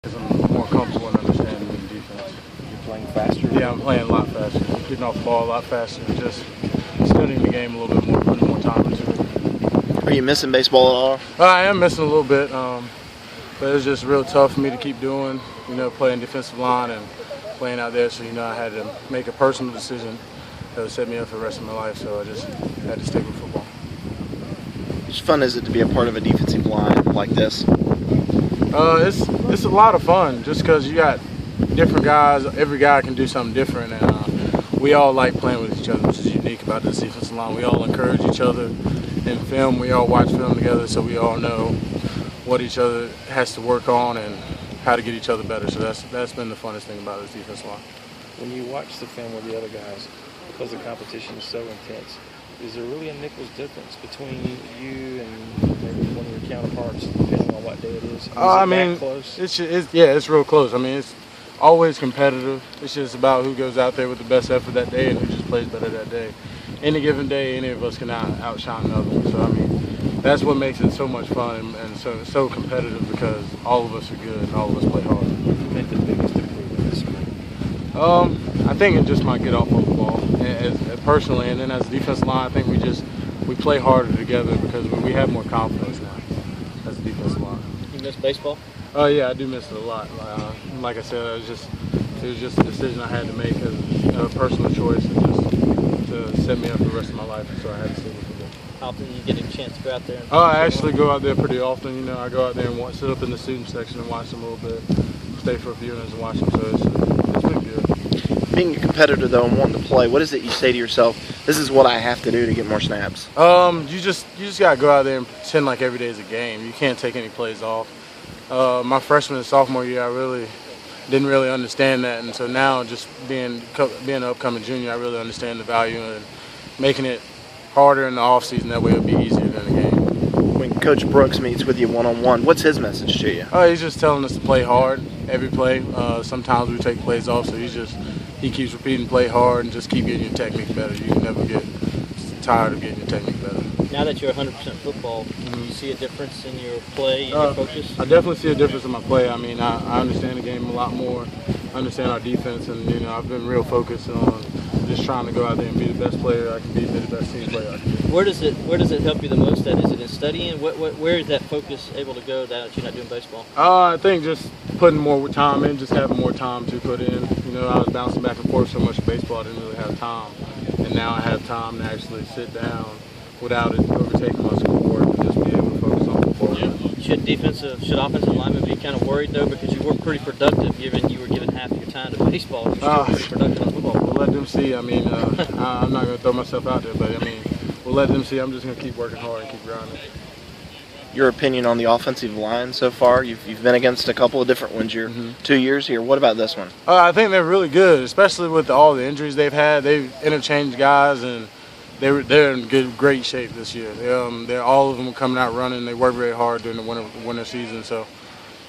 because I'm more comfortable in understanding the defense. You're playing faster? Yeah, I'm playing a lot faster. Getting off the ball a lot faster. Just studying the game a little bit more, putting more time into it. Are you missing baseball at all? I am missing a little bit, but it's just real tough for me to keep doing, playing defensive line and playing out there. So, I had to make a personal decision that would set me up for the rest of my life. So I just had to stick with football. How much fun is it to be a part of a defensive line like this? It's a lot of fun just because you got different guys. Every guy can do something different, and we all like playing with each other, which is unique about this defensive line. We all encourage each other in film. We all watch film together, so we all know what each other has to work on and how to get each other better. So that's been the funnest thing about this defensive line. When you watch the film with the other guys, because the competition is so intense, is there really a nickel's difference between you and maybe one of your counterparts, depending on what day it is? Is it that close? It's real close. I mean, it's always competitive. It's just about who goes out there with the best effort that day and who just plays better that day. Any given day, any of us can outshine another. So, I mean, that's what makes it so much fun and so competitive because all of us are good and all of us play hard. What do you think the biggest improvement this spring? I think it just might get off of the ball personally, and then as a defensive line, I think we play harder together because we have more confidence now as a defensive line. You miss baseball? Oh yeah, I do miss it a lot. Like I said, it was just a decision I had to make as a personal choice and just to set me up for the rest of my life, so I had to stick with it. How often do you get a chance to go out there? I actually go out there pretty often. I go out there and sit up in the student section and watch them a little bit, stay for a few minutes and watch them. So it's been good. Being a competitor, though, and wanting to play, what is it you say to yourself, this is what I have to do to get more snaps? You just got to go out there and pretend like every day is a game. You can't take any plays off. My freshman and sophomore year, I didn't really understand that. And so now just being an upcoming junior, I really understand the value and making it harder in the offseason. That way it'll be easier than the game. When Coach Brooks meets with you one-on-one, what's his message to you? He's just telling us to play hard every play. Sometimes we take plays off, so he keeps repeating play hard and just keep getting your technique better. You can never get tired of getting your technique better. Now that you're 100% football, do you see a difference in your play and your focus? I definitely see a difference in my play. I mean, I understand the game a lot more, understand our defense, and I've been real focused on just trying to go out there and be the best player I can be the best team player I can be. Where does it help you the most? Is it in studying? Where is that focus able to go now that you're not doing baseball? I think just putting more time in, just having more time to put in. I was bouncing back and forth so much in baseball, I didn't really have time. And now I have time to actually sit down without it overtaking my schoolwork and just be able to focus on football. Should offensive linemen be kind of worried, though, because you were pretty productive given you were given half your time to baseball. You're still pretty productive on football. We'll let them see. I mean, I'm not going to throw myself out there, but, we'll let them see. I'm just going to keep working hard and keep grinding. Your opinion on the offensive line so far? You've been against a couple of different ones your 2 years here. What about this one? I think they're really good, especially with all the injuries they've had. They've interchanged guys, and they're in great shape this year. They're all of them coming out running. They work very hard during the winter season, so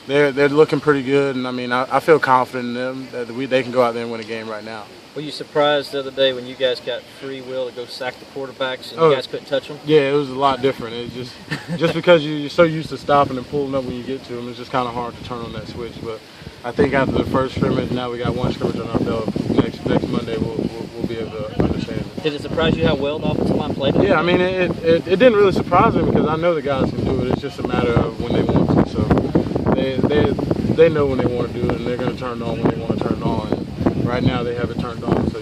they're looking pretty good. And I feel confident in them that they can go out there and win a game right now. Were you surprised the other day when you guys got free will to go sack the quarterbacks and you guys couldn't touch them? Yeah, it was a lot different. It's just because you're so used to stopping and pulling up when you get to them, it's just kind of hard to turn on that switch. But I think after the first scrimmage, now we got one scrimmage on our belt. Next Monday, we'll be able to understand it. Did it surprise you how well the offensive line played? Yeah, I mean, it didn't really surprise me because I know the guys can do it. It's just a matter of when they want to. So they know when they want to do it, and they're going to turn it on when they want to turn it on. And right now, they have it turned on. So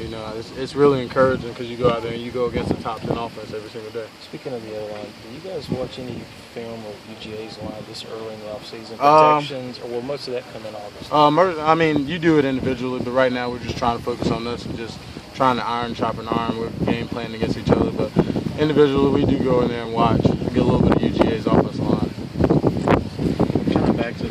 it's really encouraging because you go out there and you go against the top 10 offense every single day. Speaking of the O-line, do you guys watch any film of UGA's line this early in the offseason? Protections, or will most of that come in August? You do it individually, but right now we're just trying to focus on this and just trying to chop an iron. We're game planning against each other, but individually we do go in there and watch, get a little bit of UGA's offensive line. Kind of back to